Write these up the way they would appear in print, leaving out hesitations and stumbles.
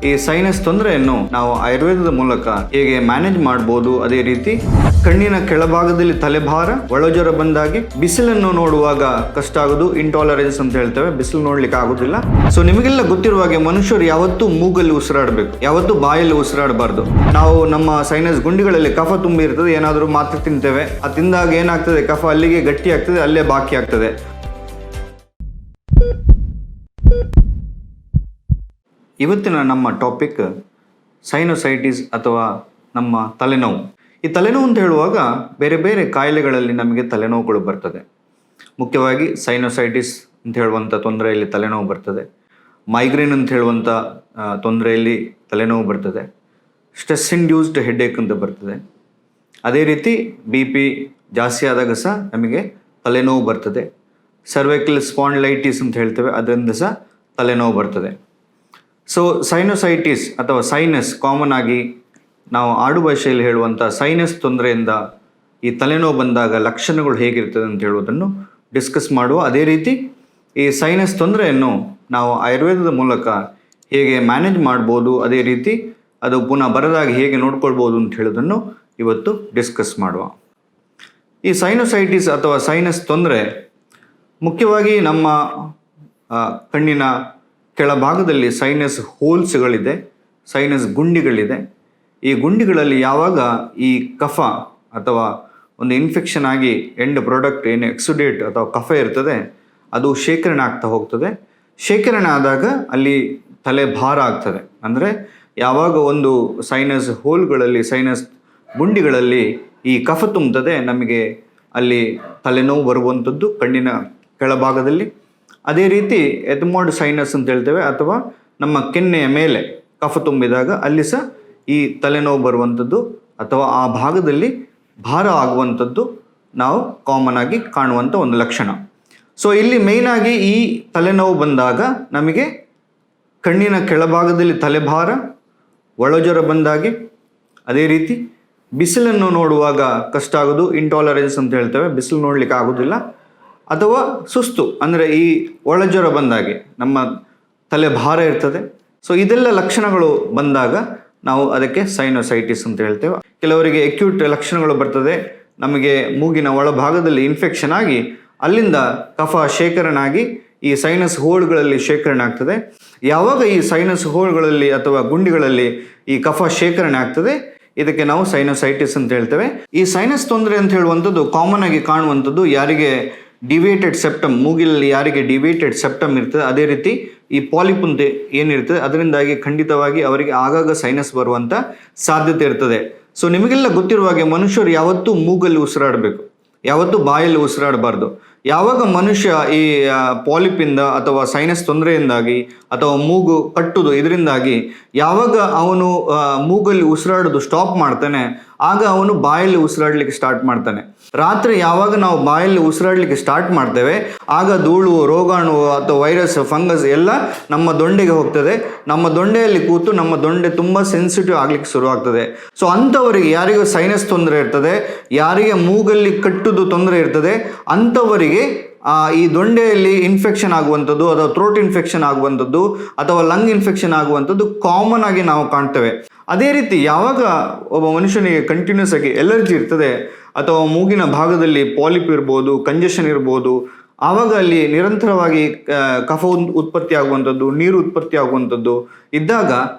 ಈ ಸೈನಸ್ ತೊಂದರೆಯನ್ನು ನಾವು ಆಯುರ್ವೇದದ ಮೂಲಕ ಹೇಗೆ ಮ್ಯಾನೇಜ್ ಮಾಡಬಹುದು, ಅದೇ ರೀತಿ ಕಣ್ಣಿನ ಕೆಳಭಾಗದಲ್ಲಿ ತಲೆಭಾರ, ಒಳಜ್ವರ ಬಂದಾಗಿ ಬಿಸಿಲನ್ನು ನೋಡುವಾಗ ಕಷ್ಟ ಆಗೋದು, ಇಂಟಾಲರೆನ್ಸ್ ಅಂತ ಹೇಳ್ತೇವೆ, ಬಿಸಿಲು ನೋಡ್ಲಿಕ್ಕೆ ಆಗೋದಿಲ್ಲ. ಸೊ ನಿಮಗೆಲ್ಲ ಗೊತ್ತಿರುವ ಹಾಗೆ ಮನುಷ್ಯರು ಯಾವತ್ತೂ ಮೂಗಲ್ಲಿ ಉಸಿರಾಡಬೇಕು, ಯಾವತ್ತೂ ಬಾಯಲ್ಲಿ ಉಸಿರಾಡಬಾರ್ದು. ನಾವು ನಮ್ಮ ಸೈನಸ್ ಗುಂಡಿಗಳಲ್ಲಿ ಕಫ ತುಂಬಿ ಇರ್ತದೆ, ಏನಾದರೂ ಮಾತ್ರೆ ತಿಂತೇವೆ, ಅದು ತಿಂದಾಗ ಏನಾಗ್ತದೆ, ಕಫ ಅಲ್ಲಿಗೆ ಗಟ್ಟಿ ಆಗ್ತದೆ, ಅಲ್ಲೇ ಬಾಕಿ ಆಗ್ತದೆ. ಇವತ್ತಿನ ನಮ್ಮ ಟಾಪಿಕ್ ಸೈನೋಸೈಟಿಸ್ ಅಥವಾ ನಮ್ಮ ತಲೆನೋವು. ಈ ತಲೆನೋವು ಅಂತ ಹೇಳುವಾಗ ಬೇರೆ ಬೇರೆ ಕಾಯಿಲೆಗಳಲ್ಲಿ ನಮಗೆ ತಲೆನೋವುಗಳು ಬರ್ತದೆ. ಮುಖ್ಯವಾಗಿ ಸೈನೋಸೈಟಿಸ್ ಅಂತ ಹೇಳುವಂಥ ತೊಂದರೆಯಲ್ಲಿ ತಲೆನೋವು ಬರ್ತದೆ. ಮೈಗ್ರೇನ್ ಅಂತ ಹೇಳುವಂಥ ತೊಂದರೆಯಲ್ಲಿ ತಲೆನೋವು ಬರ್ತದೆ. ಸ್ಟ್ರೆಸ್ ಇಂಡ್ಯೂಸ್ಡ್ ಹೆಡ್ಏಕ್ ಅಂತ ಬರ್ತದೆ. ಅದೇ ರೀತಿ BP ಜಾಸ್ತಿ ಆದಾಗ ಸಹ ನಮಗೆ ತಲೆನೋವು ಬರ್ತದೆ. ಸರ್ವೈಕಲ್ ಸ್ಪಾಂಡಿಲೈಟಿಸ್ ಅಂತ ಹೇಳ್ತೇವೆ, ಅದರಿಂದ ಸಹ ತಲೆನೋವು ಬರ್ತದೆ. ಸೊ ಸೈನೋಸೈಟಿಸ್ ಅಥವಾ ಸೈನಸ್, ಕಾಮನ್ ಆಗಿ ನಾವು ಆಡು ಭಾಷೆಯಲ್ಲಿ ಹೇಳುವಂಥ ಸೈನಸ್ ತೊಂದರೆಯಿಂದ ಈ ತಲೆನೋವು ಬಂದಾಗ ಲಕ್ಷಣಗಳು ಹೇಗಿರ್ತದೆ ಅಂತ ಹೇಳುವುದನ್ನು ಡಿಸ್ಕಸ್ ಮಾಡುವ. ಅದೇ ರೀತಿ ಈ ಸೈನಸ್ ತೊಂದರೆಯನ್ನು ನಾವು ಆಯುರ್ವೇದದ ಮೂಲಕ ಹೇಗೆ ಮ್ಯಾನೇಜ್ ಮಾಡ್ಬೋದು, ಅದೇ ರೀತಿ ಅದು ಪುನಃ ಬರದಾಗಿ ಹೇಗೆ ನೋಡ್ಕೊಳ್ಬೋದು ಅಂತ ಹೇಳೋದನ್ನು ಇವತ್ತು ಡಿಸ್ಕಸ್ ಮಾಡುವ. ಈ ಸೈನೋಸೈಟಿಸ್ ಅಥವಾ ಸೈನಸ್ ತೊಂದರೆ ಮುಖ್ಯವಾಗಿ ನಮ್ಮ ಕಣ್ಣಿನ ಕೆಳಭಾಗದಲ್ಲಿ ಸೈನಸ್ ಹೋಲ್ಸ್ಗಳಿದೆ, ಸೈನಸ್ ಗುಂಡಿಗಳಿದೆ. ಈ ಗುಂಡಿಗಳಲ್ಲಿ ಯಾವಾಗ ಈ ಕಫ ಅಥವಾ ಒಂದು ಇನ್ಫೆಕ್ಷನ್ ಆಗಿ ಎಂಡ್ ಪ್ರಾಡಕ್ಟ್ ಏನು ಎಕ್ಸುಡೇಟ್ ಅಥವಾ ಕಫ ಇರ್ತದೆ ಅದು ಶೇಖರಣೆ ಆಗ್ತಾ ಹೋಗ್ತದೆ. ಶೇಖರಣೆ ಆದಾಗ ಅಲ್ಲಿ ತಲೆ ಭಾರ ಆಗ್ತದೆ. ಅಂದರೆ ಯಾವಾಗ ಒಂದು ಸೈನಸ್ ಹೋಲ್ಗಳಲ್ಲಿ, ಸೈನಸ್ ಗುಂಡಿಗಳಲ್ಲಿ ಈ ಕಫ ತುಂಬುತ್ತದೆ, ನಮಗೆ ಅಲ್ಲಿ ತಲೆನೋವು ಬರುವಂಥದ್ದು ಕಣ್ಣಿನ ಕೆಳಭಾಗದಲ್ಲಿ. ಅದೇ ರೀತಿ ಎಥ್ಮೋಡ್ ಸೈನಸ್ ಅಂತ ಹೇಳ್ತೇವೆ, ಅಥವಾ ನಮ್ಮ ಕೆನ್ನೆಯ ಮೇಲೆ ಕಫ ತುಂಬಿದಾಗ ಅಲ್ಲಿ ಸಹ ಈ ತಲೆನೋವು ಬರುವಂಥದ್ದು ಅಥವಾ ಆ ಭಾಗದಲ್ಲಿ ಭಾರ ಆಗುವಂಥದ್ದು ನಾವು ಕಾಮನ್ ಆಗಿ ಕಾಣುವಂಥ ಒಂದು ಲಕ್ಷಣ. ಸೊ ಇಲ್ಲಿ ಮೇಯ್ನಾಗಿ ಈ ತಲೆನೋವು ಬಂದಾಗ ನಮಗೆ ಕಣ್ಣಿನ ಕೆಳಭಾಗದಲ್ಲಿ ತಲೆಭಾರ, ಒಳಜ್ವರ ಬಂದಾಗಿ, ಅದೇ ರೀತಿ ಬಿಸಿಲನ್ನು ನೋಡುವಾಗ ಕಷ್ಟ ಆಗೋದು, ಇಂಟಾಲರೆನ್ಸ್ ಅಂತ ಹೇಳ್ತೇವೆ, ಬಿಸಿಲು ನೋಡಲಿಕ್ಕೆ ಆಗೋದಿಲ್ಲ, ಅಥವಾ ಸುಸ್ತು ಅಂದರೆ ಈ ಒಳಜ್ವರ ಬಂದಾಗೆ ನಮ್ಮ ತಲೆ ಭಾರ ಇರ್ತದೆ. ಸೊ ಇದೆಲ್ಲ ಲಕ್ಷಣಗಳು ಬಂದಾಗ ನಾವು ಅದಕ್ಕೆ ಸೈನೋಸೈಟಿಸ್ ಅಂತ ಹೇಳ್ತೇವೆ. ಕೆಲವರಿಗೆ ಅಕ್ಯೂಟ್ ಲಕ್ಷಣಗಳು ಬರ್ತದೆ, ನಮಗೆ ಮೂಗಿನ ಒಳಭಾಗದಲ್ಲಿ ಇನ್ಫೆಕ್ಷನ್ ಆಗಿ ಅಲ್ಲಿಂದ ಕಫ ಶೇಖರಣೆ ಆಗಿ ಈ ಸೈನಸ್ ಹೋಲ್ಗಳಲ್ಲಿ ಶೇಖರಣೆ ಆಗ್ತದೆ. ಯಾವಾಗ ಈ ಸೈನಸ್ ಹೋಲ್ಗಳಲ್ಲಿ ಅಥವಾ ಗುಂಡಿಗಳಲ್ಲಿ ಈ ಕಫ ಶೇಖರಣೆ ಆಗ್ತದೆ, ಇದಕ್ಕೆ ನಾವು ಸೈನೋಸೈಟಿಸ್ ಅಂತ ಹೇಳ್ತೇವೆ. ಈ ಸೈನಸ್ ತೊಂದರೆ ಅಂತ ಹೇಳುವಂಥದ್ದು ಕಾಮನ್ ಆಗಿ ಕಾಣುವಂಥದ್ದು ಯಾರಿಗೆ ಡಿವೇಟೆಡ್ ಸೆಪ್ಟಮ್, ಮೂಗಿನಲ್ಲಿ ಯಾರಿಗೆ ಡಿವೇಟೆಡ್ ಸೆಪ್ಟಮ್ ಇರ್ತದೆ, ಅದೇ ರೀತಿ ಈ ಪಾಲಿಪ್ ಅಂತ ಏನಿರ್ತದೆ ಅದರಿಂದಾಗಿ ಖಂಡಿತವಾಗಿ ಅವರಿಗೆ ಆಗಾಗ ಸೈನಸ್ ಬರುವಂಥ ಸಾಧ್ಯತೆ ಇರ್ತದೆ. ಸೊ ನಿಮಗೆಲ್ಲ ಗೊತ್ತಿರುವ ಹಾಗೆ ಮನುಷ್ಯರು ಯಾವತ್ತೂ ಮೂಗಲ್ಲಿ ಉಸಿರಾಡಬೇಕು, ಯಾವತ್ತೂ ಬಾಯಲ್ಲಿ ಉಸಿರಾಡಬಾರ್ದು. ಯಾವಾಗ ಮನುಷ್ಯ ಈ ಪಾಲಿಪಿಂದ ಅಥವಾ ಸೈನಸ್ ತೊಂದರೆಯಿಂದಾಗಿ ಅಥವಾ ಮೂಗು ಕಟ್ಟುವುದು ಇದರಿಂದಾಗಿ ಯಾವಾಗ ಅವನು ಮೂಗಲ್ಲಿ ಉಸಿರಾಡೋದು ಸ್ಟಾಪ್ ಮಾಡ್ತಾನೆ, ಆಗ ಅವನು ಬಾಯಲ್ಲಿ ಉಸಿರಾಡಲಿಕ್ಕೆ ಸ್ಟಾರ್ಟ್ ಮಾಡ್ತಾನೆ. ರಾತ್ರಿ ಯಾವಾಗ ನಾವು ಬಾಯಲ್ಲಿ ಉಸಿರಾಡಲಿಕ್ಕೆ ಸ್ಟಾರ್ಟ್ ಮಾಡ್ತೇವೆ, ಆಗ ಧೂಳು, ರೋಗಾಣು ಅಥವಾ ವೈರಸ್, ಫಂಗಸ್ ಎಲ್ಲ ನಮ್ಮ ದೊಂಡೆಗೆ ಹೋಗ್ತದೆ. ನಮ್ಮ ದೊಂಡೆಯಲ್ಲಿ ಕೂತು ನಮ್ಮ ದೊಂಡೆ ತುಂಬ ಸೆನ್ಸಿಟಿವ್ ಆಗಲಿಕ್ಕೆ ಶುರುವಾಗ್ತದೆ. ಸೊ ಅಂಥವರಿಗೆ, ಯಾರಿಗೂ ಸೈನಸ್ ತೊಂದರೆ ಇರ್ತದೆ, ಯಾರಿಗೆ ಮೂಗಲ್ಲಿ ಕಟ್ಟುದು ತೊಂದರೆ ಇರ್ತದೆ, ಅಂಥವರಿಗೆ ಈ ದೊಂಡೆಯಲ್ಲಿ ಇನ್ಫೆಕ್ಷನ್ ಆಗುವಂಥದ್ದು ಅಥವಾ ಥ್ರೋಟ್ ಇನ್ಫೆಕ್ಷನ್ ಆಗುವಂಥದ್ದು ಅಥವಾ ಲಂಗ್ ಇನ್ಫೆಕ್ಷನ್ ಆಗುವಂಥದ್ದು ಕಾಮನ್ ಆಗಿ ನಾವು ಕಾಣ್ತೇವೆ. ಅದೇ ರೀತಿ ಯಾವಾಗ ಒಬ್ಬ ಮನುಷ್ಯನಿಗೆ ಕಂಟಿನ್ಯೂಸ್ ಆಗಿ ಎಲರ್ಜಿ ಇರ್ತದೆ ಅಥವಾ ಮೂಗಿನ ಭಾಗದಲ್ಲಿ ಪಾಲಿಪ್ ಇರ್ಬೋದು, ಕಂಜೆಷನ್ ಇರ್ಬೋದು, ಆವಾಗ ಅಲ್ಲಿ ನಿರಂತರವಾಗಿ ಕಫ ಉತ್ಪತ್ತಿ ಆಗುವಂಥದ್ದು, ನೀರು ಉತ್ಪತ್ತಿ ಆಗುವಂಥದ್ದು ಇದ್ದಾಗ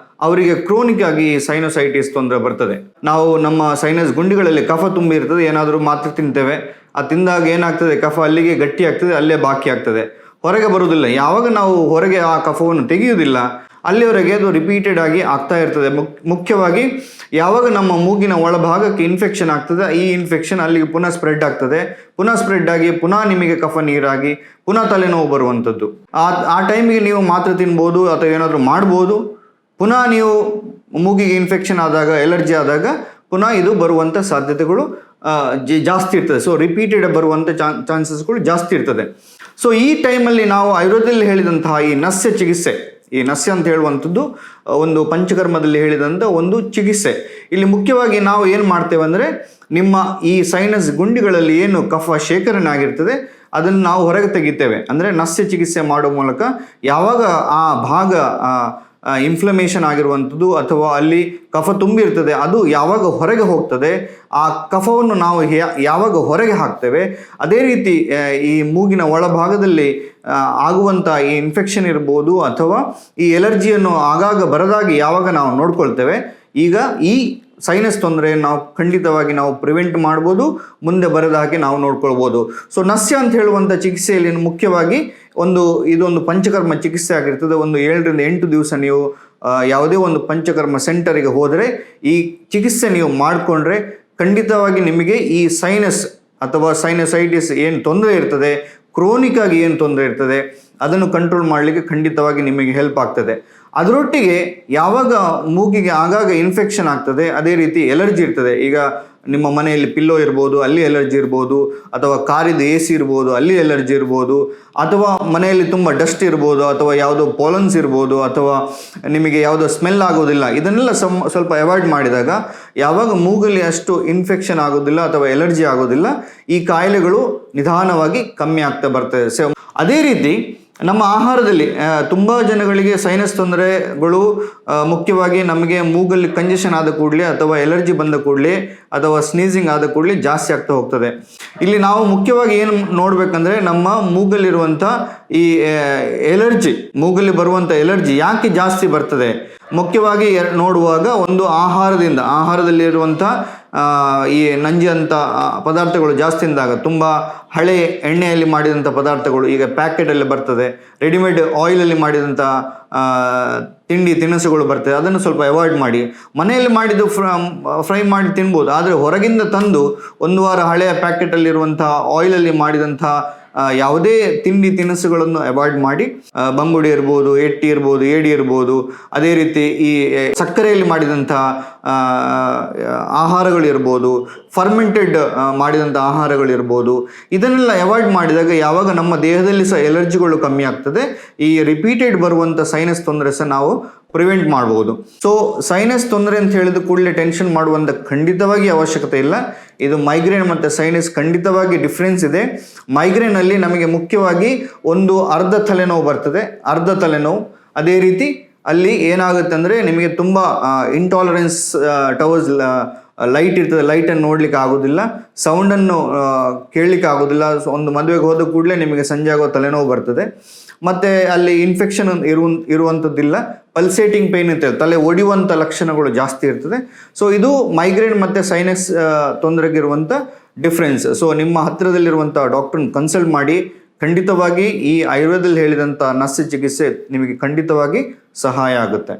ಅವರಿಗೆ ಕ್ರೋನಿಕ್ ಆಗಿ ಸೈನೋಸೈಟಿಸ್ ತೊಂದರೆ ಬರ್ತದೆ. ನಾವು ನಮ್ಮ ಸೈನಸ್ ಗುಂಡಿಗಳಲ್ಲಿ ಕಫ ತುಂಬಿ ಇರ್ತದೆ, ಏನಾದರೂ ಮಾತ್ರೆ ತಿಂತೇವೆ, ಅದು ತಿಂದಾಗ ಏನಾಗ್ತದೆ, ಕಫ ಅಲ್ಲಿಗೆ ಗಟ್ಟಿ ಆಗ್ತದೆ, ಅಲ್ಲೇ ಬಾಕಿ ಆಗ್ತದೆ, ಹೊರಗೆ ಬರುವುದಿಲ್ಲ. ಯಾವಾಗ ನಾವು ಹೊರಗೆ ಆ ಕಫವನ್ನು ತೆಗೆಯುವುದಿಲ್ಲ ಅಲ್ಲಿವರೆಗೆ ಅದು ರಿಪೀಟೆಡ್ ಆಗಿ ಆಗ್ತಾ ಇರ್ತದೆ. ಮುಖ್ಯವಾಗಿ ಯಾವಾಗ ನಮ್ಮ ಮೂಗಿನ ಒಳಭಾಗಕ್ಕೆ ಇನ್ಫೆಕ್ಷನ್ ಆಗ್ತದೆ, ಈ ಇನ್ಫೆಕ್ಷನ್ ಅಲ್ಲಿಗೆ ಪುನಃ ಸ್ಪ್ರೆಡ್ ಆಗ್ತದೆ, ಪುನಃ ಸ್ಪ್ರೆಡ್ ಆಗಿ ಪುನಃ ನಿಮಗೆ ಕಫ ನೀರಾಗಿ ಪುನಃ ತಲೆನೋವು ಬರುವಂಥದ್ದು. ಆ ಟೈಮಿಗೆ ನೀವು ಮಾತ್ರೆ ತಿನ್ಬೋದು ಅಥವಾ ಏನಾದರೂ ಮಾಡ್ಬೋದು, ಪುನಃ ನೀವು ಮೂಗಿಗೆ ಇನ್ಫೆಕ್ಷನ್ ಆದಾಗ, ಎಲರ್ಜಿ ಆದಾಗ ಪುನಃ ಇದು ಬರುವಂಥ ಸಾಧ್ಯತೆಗಳು ಜಾಸ್ತಿ ಇರ್ತದೆ. ಸೊ ರಿಪೀಟೆಡ್ ಬರುವಂಥ ಚಾನ್ಸಸ್ಗಳು ಜಾಸ್ತಿ ಇರ್ತದೆ. ಸೊ ಈ ಟೈಮಲ್ಲಿ ನಾವು ಆಯುರ್ವೇದದಲ್ಲಿ ಹೇಳಿದಂತಹ ಈ ನಸ್ಯ ಚಿಕಿತ್ಸೆ, ಈ ನಸ್ಯ ಅಂತ ಹೇಳುವಂಥದ್ದು ಒಂದು ಪಂಚಕರ್ಮದಲ್ಲಿ ಹೇಳಿದಂಥ ಒಂದು ಚಿಕಿತ್ಸೆ. ಇಲ್ಲಿ ಮುಖ್ಯವಾಗಿ ನಾವು ಏನು ಮಾಡ್ತೇವೆ ಅಂದರೆ, ನಿಮ್ಮ ಈ ಸೈನಸ್ ಗುಂಡಿಗಳಲ್ಲಿ ಏನು ಕಫ ಶೇಖರಣೆ ಆಗಿರ್ತದೆ ಅದನ್ನು ನಾವು ಹೊರಗೆ ತೆಗಿತೇವೆ. ಅಂದರೆ ನಸ್ಯ ಚಿಕಿತ್ಸೆ ಮಾಡೋ ಮೂಲಕ ಯಾವಾಗ ಆ ಭಾಗ ಇನ್ಫ್ಲಮೇಷನ್ ಆಗಿರುವಂಥದ್ದು ಅಥವಾ ಅಲ್ಲಿ ಕಫ ತುಂಬಿರ್ತದೆ, ಅದು ಯಾವಾಗ ಹೊರಗೆ ಹೋಗ್ತದೆ, ಆ ಕಫವನ್ನು ನಾವು ಯಾವಾಗ ಹೊರಗೆ ಹಾಕ್ತೇವೆ, ಅದೇ ರೀತಿ ಈ ಮೂಗಿನ ಒಳಭಾಗದಲ್ಲಿ ಆಗುವಂಥ ಈ ಇನ್ಫೆಕ್ಷನ್ ಇರ್ಬೋದು ಅಥವಾ ಈ ಎಲರ್ಜಿಯನ್ನು ಆಗಾಗ ಬರದಾಗಿ ಯಾವಾಗ ನಾವು ನೋಡ್ಕೊಳ್ತೇವೆ, ಈಗ ಈ ಸೈನಸ್ ತೊಂದರೆ ನಾವು ಖಂಡಿತವಾಗಿ ನಾವು ಪ್ರಿವೆಂಟ್ ಮಾಡ್ಬೋದು, ಮುಂದೆ ಬರದ ಹಾಗೆ ನಾವು ನೋಡ್ಕೊಳ್ಬೋದು. ಸೊ ನಸ್ಯ ಅಂತ ಹೇಳುವಂಥ ಚಿಕಿತ್ಸೆಯಲ್ಲಿ ಮುಖ್ಯವಾಗಿ ಇದೊಂದು ಪಂಚಕರ್ಮ ಚಿಕಿತ್ಸೆ ಆಗಿರ್ತದೆ. ಒಂದು 7 ರಿಂದ 8 ದಿವಸ ನೀವು ಯಾವುದೇ ಒಂದು ಪಂಚಕರ್ಮ ಸೆಂಟರಿಗೆ ಹೋದರೆ ಈ ಚಿಕಿತ್ಸೆ ನೀವು ಮಾಡಿಕೊಂಡ್ರೆ ಖಂಡಿತವಾಗಿ ನಿಮಗೆ ಈ ಸೈನಸ್ ಅಥವಾ ಸೈನಸೈಟಿಸ್ ಏನು ತೊಂದರೆ ಇರ್ತದೆ, ಕ್ರೋನಿಕ್ ಆಗಿ ಏನು ತೊಂದರೆ ಇರ್ತದೆ, ಅದನ್ನು ಕಂಟ್ರೋಲ್ ಮಾಡಲಿಕ್ಕೆ ಖಂಡಿತವಾಗಿ ನಿಮಗೆ ಹೆಲ್ಪ್ ಆಗ್ತದೆ. ಅದರೊಟ್ಟಿಗೆ ಯಾವಾಗ ಮೂಗಿಗೆ ಆಗಾಗ ಇನ್ಫೆಕ್ಷನ್ ಆಗ್ತದೆ, ಅದೇ ರೀತಿ ಎಲರ್ಜಿ ಇರ್ತದೆ. ಈಗ ನಿಮ್ಮ ಮನೆಯಲ್ಲಿ ಪಿಲ್ಲೋ ಇರ್ಬೋದು, ಅಲ್ಲಿ ಎಲರ್ಜಿ ಇರ್ಬೋದು, ಅಥವಾ ಕಾರಿದು AC ಇರ್ಬೋದು, ಅಲ್ಲಿ ಎಲರ್ಜಿ ಇರ್ಬೋದು, ಅಥವಾ ಮನೆಯಲ್ಲಿ ತುಂಬ ಡಸ್ಟ್ ಇರ್ಬೋದು, ಅಥವಾ ಯಾವುದೋ ಪೋಲನ್ಸ್ ಇರ್ಬೋದು, ಅಥವಾ ನಿಮಗೆ ಯಾವುದೋ ಸ್ಮೆಲ್ ಆಗೋದಿಲ್ಲ. ಇದನ್ನೆಲ್ಲ ಸ್ವಲ್ಪ ಅವಾಯ್ಡ್ ಮಾಡಿದಾಗ ಯಾವಾಗ ಮೂಗಲ್ಲಿ ಅಷ್ಟು ಇನ್ಫೆಕ್ಷನ್ ಆಗೋದಿಲ್ಲ ಅಥವಾ ಎಲರ್ಜಿ ಆಗೋದಿಲ್ಲ, ಈ ಕಾಯಿಲೆಗಳು ನಿಧಾನವಾಗಿ ಕಮ್ಮಿ ಆಗ್ತಾ ಬರ್ತದೆ. ಸೊ ಅದೇ ರೀತಿ ನಮ್ಮ ಆಹಾರದಲ್ಲಿ ತುಂಬ ಜನಗಳಿಗೆ ಸೈನಸ್ ತೊಂದರೆಗಳು ಮುಖ್ಯವಾಗಿ ನಮಗೆ ಮೂಗಲ್ಲಿ ಕಂಜೆಷನ್ ಆದ ಕೂಡಲೇ ಅಥವಾ ಎಲರ್ಜಿ ಬಂದ ಕೂಡಲೇ ಅಥವಾ ಸ್ನೀಸಿಂಗ್ ಆದ ಕೂಡಲೇ ಜಾಸ್ತಿ ಆಗ್ತಾ ಹೋಗ್ತದೆ. ಇಲ್ಲಿ ನಾವು ಮುಖ್ಯವಾಗಿ ಏನು ನೋಡಬೇಕಂದ್ರೆ, ನಮ್ಮ ಮೂಗಲ್ಲಿರುವಂಥ ಈ ಎಲರ್ಜಿ, ಮೂಗಲ್ಲಿ ಬರುವಂಥ ಎಲರ್ಜಿ ಯಾಕೆ ಜಾಸ್ತಿ ಬರ್ತದೆ, ಮುಖ್ಯವಾಗಿ ನೋಡುವಾಗ ಒಂದು ಆಹಾರದಲ್ಲಿರುವಂಥ ಈ ನಂಜಿ ಅಂತ ಪದಾರ್ಥಗಳು ಜಾಸ್ತಿಯಿಂದಾಗ, ತುಂಬ ಹಳೆ ಎಣ್ಣೆಯಲ್ಲಿ ಮಾಡಿದಂಥ ಪದಾರ್ಥಗಳು ಈಗ ಪ್ಯಾಕೆಟಲ್ಲಿ ಬರ್ತದೆ, ರೆಡಿಮೇಡ್ ಆಯಿಲಲ್ಲಿ ಮಾಡಿದಂಥ ತಿನಿಸುಗಳು ಬರ್ತದೆ, ಅದನ್ನು ಸ್ವಲ್ಪ ಅವಾಯ್ಡ್ ಮಾಡಿ. ಮನೆಯಲ್ಲಿ ಮಾಡಿದ್ದು ಫ್ರೈ ಮಾಡಿ ತಿನ್ಬೋದು, ಆದರೆ ಹೊರಗಿಂದ ತಂದು 1 ವಾರ ಹಳೆಯ ಪ್ಯಾಕೆಟಲ್ಲಿರುವಂಥ ಆಯಿಲಲ್ಲಿ ಮಾಡಿದಂಥ ಯಾವುದೇ ತಿನಿಸುಗಳನ್ನು ಅವಾಯ್ಡ್ ಮಾಡಿ. ಬಂಗುಡಿ ಇರ್ಬೋದು, ಎಟ್ಟಿ ಇರ್ಬೋದು, ಏಡಿ ಇರ್ಬೋದು, ಅದೇ ರೀತಿ ಈ ಸಕ್ಕರೆಯಲ್ಲಿ ಮಾಡಿದಂಥ ಆಹಾರಗಳಿರ್ಬೋದು, ಫರ್ಮೆಂಟೆಡ್ ಮಾಡಿದಂಥ ಆಹಾರಗಳಿರ್ಬೋದು, ಇದನ್ನೆಲ್ಲ ಅವಾಯ್ಡ್ ಮಾಡಿದಾಗ ಯಾವಾಗ ನಮ್ಮ ದೇಹದಲ್ಲಿ ಸಹ ಎಲರ್ಜಿಗಳು ಕಮ್ಮಿ ಆಗ್ತದೆ, ಈ ರಿಪೀಟೆಡ್ ಬರುವಂಥ ಸೈನಸ್ ತೊಂದರೆ ಸಹ ನಾವು ಪ್ರಿವೆಂಟ್ ಮಾಡ್ಬೋದು. ಸೊ ಸೈನಸ್ ತೊಂದರೆ ಅಂತ ಹೇಳಿದ ಕೂಡಲೇ ಟೆನ್ಷನ್ ಮಾಡುವಂಥ ಖಂಡಿತವಾಗಿ ಅವಶ್ಯಕತೆ ಇಲ್ಲ. ಇದು ಮೈಗ್ರೇನ್ ಮತ್ತು ಸೈನಸ್ ಖಂಡಿತವಾಗಿ ಡಿಫ್ರೆನ್ಸ್ ಇದೆ. ಮೈಗ್ರೇನಲ್ಲಿ ನಮಗೆ ಮುಖ್ಯವಾಗಿ ಒಂದು ಅರ್ಧ ತಲೆನೋವು ಬರ್ತದೆ, ಅರ್ಧ ತಲೆನೋವು. ಅದೇ ರೀತಿ ಅಲ್ಲಿ ಏನಾಗುತ್ತೆ ಅಂದರೆ, ನಿಮಗೆ ತುಂಬ ಇಂಟಾಲರೆನ್ಸ್ ಟವರ್ಸ್ ಲೈಟ್ ಇರ್ತದೆ, ಲೈಟನ್ನು ನೋಡಲಿಕ್ಕೆ ಆಗೋದಿಲ್ಲ, ಸೌಂಡನ್ನು ಕೇಳಲಿಕ್ಕೆ ಆಗೋದಿಲ್ಲ. ಒಂದು ಮದುವೆಗೆ ಹೋದ ಕೂಡಲೇ ನಿಮಗೆ ಸಂಜೆ ಆಗೋ ತಲೆನೋವು ಬರ್ತದೆ. ಮತ್ತು ಅಲ್ಲಿ ಇನ್ಫೆಕ್ಷನ್ ಇರುವಂಥದ್ದಿಲ್ಲ, ಪಲ್ಸೇಟಿಂಗ್ ಪೇಯ್ನ್ ಇರ್ತದೆ, ತಲೆ ಒಡೆಯುವಂಥ ಲಕ್ಷಣಗಳು ಜಾಸ್ತಿ ಇರ್ತದೆ. ಸೊ ಇದು ಮೈಗ್ರೇನ್ ಮತ್ತು ಸೈನಸ್ ತೊಂದರೆಗಿರುವಂಥ ಡಿಫ್ರೆನ್ಸ್. ಸೊ ನಿಮ್ಮ ಹತ್ತಿರದಲ್ಲಿರುವಂಥ ಡಾಕ್ಟ್ರನ್ನ ಕನ್ಸಲ್ಟ್ ಮಾಡಿ. ಖಂಡಿತವಾಗಿ ಈ ಆಯುರ್ವೇದದಲ್ಲಿ ಹೇಳಿದಂಥ ನಸ್ಯ ಚಿಕಿತ್ಸೆ ನಿಮಗೆ ಖಂಡಿತವಾಗಿ ಸಹಾಯ ಆಗುತ್ತೆ.